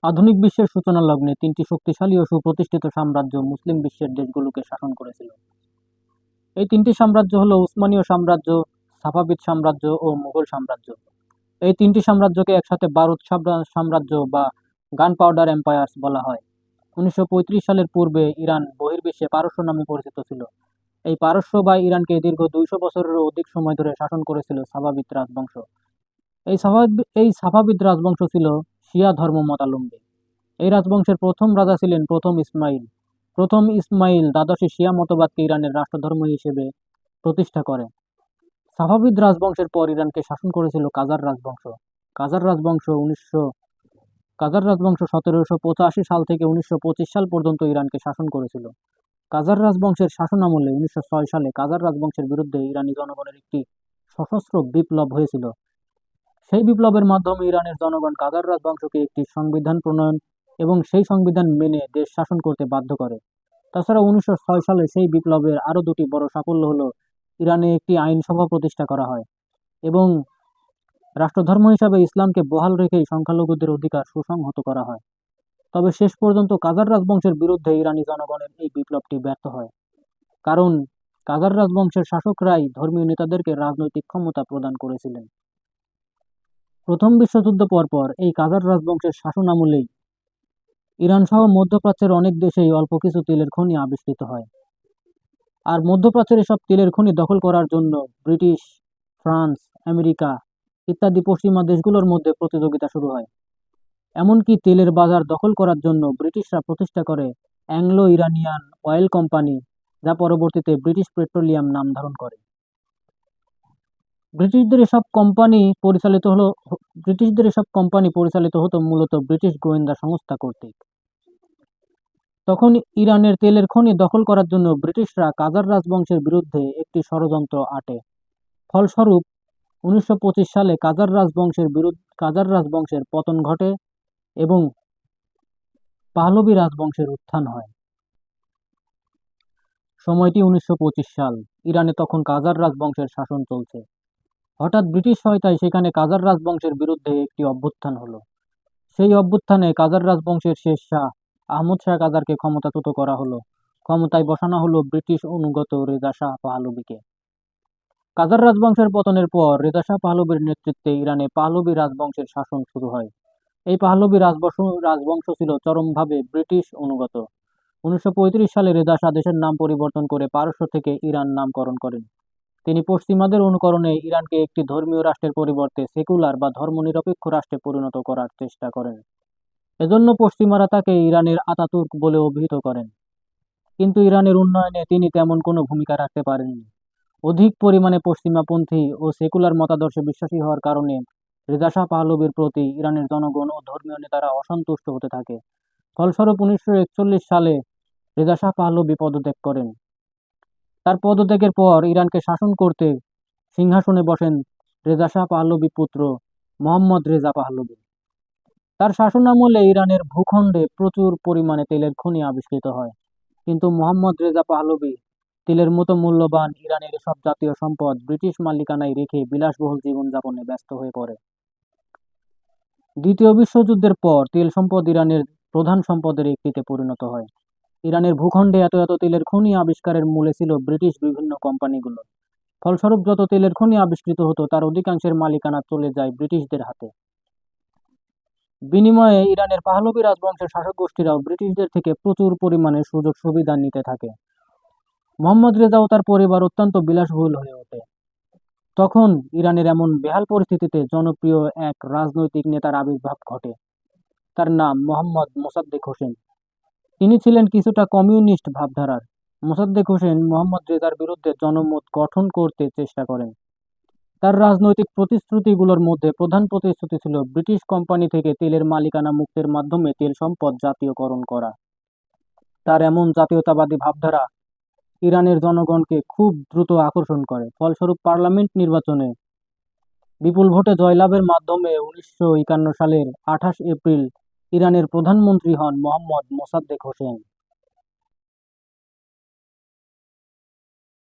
আধুনিক বিশ্বের সূচনা লগ্নে তিনটি শক্তিশালী ও সুপ্রতিষ্ঠিত সাম্রাজ্য মুসলিম বিশ্বের দেশগুলোকে শাসন করেছিল। এই তিনটি সাম্রাজ্য হলো উসমানীয় সাম্রাজ্য, সাফাভিদ সাম্রাজ্য ও মুঘল সাম্রাজ্য। এই তিনটি সাম্রাজ্যকে একসাথে বারুদ সাম্রাজ্য বা গান পাউডার এম্পায়ার্স বলা হয়। 1935 সালের পূর্বে ইরান বহির্বিশ্বে পারস্য নামে পরিচিত ছিল। এই পারস্য বা ইরানকে দীর্ঘ 200 বছরেরও অধিক সময় ধরে শাসন করেছিল সাফাভিদ রাজবংশ। এই সাফাভিদ রাজবংশ ছিল শিয়া ধর্মমতাবলম্বী। এই রাজবংশের প্রথম রাজা ছিলেন প্রথম ইসমাইল। প্রথম ইসমাইল দ্বাদশী শিয়া মতবাদকে ইরানের রাষ্ট্রধর্ম হিসেবে প্রতিষ্ঠা করে। সাফাভিদ রাজবংশের পর ইরানকে শাসন করেছিল কাজার রাজবংশ। কাজার রাজবংশ 1785 সাল থেকে 1925 সাল পর্যন্ত ইরানকে শাসন করেছিল। কাজার রাজবংশের শাসনামলে 1906 সালে কাজার রাজবংশের বিরুদ্ধে ইরানি জনগণের একটি সশস্ত্র বিপ্লব হয়েছিল। সেই বিপ্লবের মাধ্যমে ইরানের জনগণ কাজার রাজবংশকে একটি সংবিধান প্রণয়ন এবং সেই সংবিধান মেনে দেশ শাসন করতে বাধ্য করে। তাছাড়া 1906 সালে সেই বিপ্লবের আরও দুটি বড় সাফল্য হলো ইরানে একটি আইনসভা প্রতিষ্ঠা করা হয় এবং রাষ্ট্রধর্ম হিসাবে ইসলামকে বহাল রেখেই সংখ্যালঘুদের অধিকার সুসংহত করা হয়। তবে শেষ পর্যন্ত কাজার রাজবংশের বিরুদ্ধে ইরানি জনগণের এই বিপ্লবটি ব্যর্থ হয়, কারণ কাজার রাজবংশের শাসকরাই ধর্মীয় নেতাদেরকে রাজনৈতিক ক্ষমতা প্রদান করেছিলেন। প্রথম বিশ্বযুদ্ধ পরপর এই কাজার রাজবংশের শাসনামলেই ইরান সহ মধ্যপ্রাচ্যের অনেক দেশেই অল্প কিছু তেলের খনি আবিষ্কৃত হয়। আর মধ্যপ্রাচ্যের এসব তেলের খনি দখল করার জন্য ব্রিটিশ, ফ্রান্স, আমেরিকা ইত্যাদি পশ্চিমা দেশগুলোর মধ্যে প্রতিযোগিতা শুরু হয়। এমনকি তেলের বাজার দখল করার জন্য ব্রিটিশরা প্রতিষ্ঠা করে অ্যাংলো ইরানিয়ান অয়েল কোম্পানি, যা পরবর্তীতে ব্রিটিশ পেট্রোলিয়াম নাম ধারণ করে। ব্রিটিশদের এসব কোম্পানি পরিচালিত হতো মূলত ব্রিটিশ গোয়েন্দা সংস্থা কর্তৃক। তখন ইরানের তেলের খনি দখল করার জন্য ব্রিটিশরা কাজার রাজবংশের বিরুদ্ধে একটি ষড়যন্ত্র আটে। ফলস্বরূপ 1925 সালে কাজার রাজবংশের পতন ঘটে এবং পাহলভী রাজবংশের উত্থান হয়। সময়টি 1925 সাল। ইরানে তখন কাজার রাজবংশের শাসন চলছে। হঠাৎ ব্রিটিশ সহায়তায় সেখানে কাজার রাজবংশের বিরুদ্ধে একটি অভ্যুত্থান হলো। সেই অভ্যুত্থানে কাজার রাজবংশের শেষ শাহ আহমদ শাহ কাজারকে ক্ষমতাচ্যুত করা হলো। ক্ষমতায় বসানো হলো ব্রিটিশ অনুগত রেজা শাহ পাহলভীকে। কাজার রাজবংশের পতনের পর রেজা শাহ পাহলভীর নেতৃত্বে ইরানে পাহলভী রাজবংশের শাসন শুরু হয়। এই পাহলভী রাজবংশ ছিল চরমভাবে ব্রিটিশ অনুগত। 1935 সালে রেজা শাহ দেশের নাম পরিবর্তন করে পারস্য থেকে ইরান নামকরণ করেন। তিনি পশ্চিমাদের অনুকরণে ইরানকে একটি ধর্মীয় রাষ্ট্রের পরিবর্তে সেকুলার বা ধর্মনিরপেক্ষ রাষ্ট্রে পরিণত করার চেষ্টা করেন। এজন্য পশ্চিমারা তাকে ইরানের আতাতুর্ক বলে অভিহিত করেন। কিন্তু ইরানের উন্নয়নে তিনি তেমন কোনো ভূমিকা রাখতে পারেননি। অধিক পরিমাণে পশ্চিমাপন্থী ও সেকুলার মতাদর্শে বিশ্বাসী হওয়ার কারণে রেজা শাহ পাহলভীর প্রতি ইরানের জনগণ ও ধর্মীয় নেতারা অসন্তুষ্ট হতে থাকে। ফলস্বরূপ 1941 সালে রেজা শাহ পাহলভী পদত্যাগ করেন। তার পদত্যাগের পর ইরানকে শাসন করতে সিংহাসনে বসেন রেজা শাহ পাহলভী পুত্র মোহাম্মদ রেজা পাহলভী। তার শাসনামলে ইরানের ভূখণ্ডে প্রচুর পরিমাণে তেলের খনি আবিষ্কৃত হয়, কিন্তু মোহাম্মদ রেজা পাহলভী তেলের মতো মূল্যবান ইরানের সব জাতীয় সম্পদ ব্রিটিশ মালিকানায় রেখে বিলাসবহুল জীবনযাপনে ব্যস্ত হয়ে পড়ে। দ্বিতীয় বিশ্বযুদ্ধের পর তেল সম্পদ ইরানের প্রধান সম্পদের একটিতে পরিণত হয়। ইরানের ভূখণ্ডে এত এত তেলের খনি আবিষ্কারের মূলে ছিল ব্রিটিশ বিভিন্ন কোম্পানিগুলো। ফলস্বরূপ যত তেলের খনি আবিষ্কৃত হতো তার অধিকাংশের মালিকানা চলে যায় ব্রিটিশদের হাতে। বিনিময়ে ইরানের পাহলভী রাজবংশের শাসক গোষ্ঠীরাও ব্রিটিশদের থেকে প্রচুর পরিমাণে সুযোগ সুবিধা নিতে থাকে। মোহাম্মদ রেজা ও তার পরিবার অত্যন্ত বিলাসবহুল হয়ে ওঠে। তখন ইরানের এমন বেহাল পরিস্থিতিতে জনপ্রিয় এক রাজনৈতিক নেতার আবির্ভাব ঘটে। তার নাম মোহাম্মদ মোসাদ্দেক হোসেন। তিনি ছিলেন কিছুটা কমিউনিস্ট ভাবধারার। মোসাদ্দেক হোসেন মোহাম্মদ রেজার বিরুদ্ধে জনমত গঠন করতে চেষ্টা করেন। তার রাজনৈতিক প্রতিশ্রুতিগুলোর মধ্যে প্রধান প্রতিশ্রুতি ছিল ব্রিটিশ কোম্পানি থেকে তেলের মালিকানা মুক্তের মাধ্যমে তেল সম্পদ জাতীয়করণ করা। তার এমন জাতীয়তাবাদী ভাবধারা ইরানের জনগণকে খুব দ্রুত আকর্ষণ করে। ফলস্বরূপ পার্লামেন্ট নির্বাচনে বিপুল ভোটে জয়লাভের মাধ্যমে 1951 সালের 28 এপ্রিল ইরানের প্রধানমন্ত্রী হন মোহাম্মদ মোসাদ্দেক হোসেন।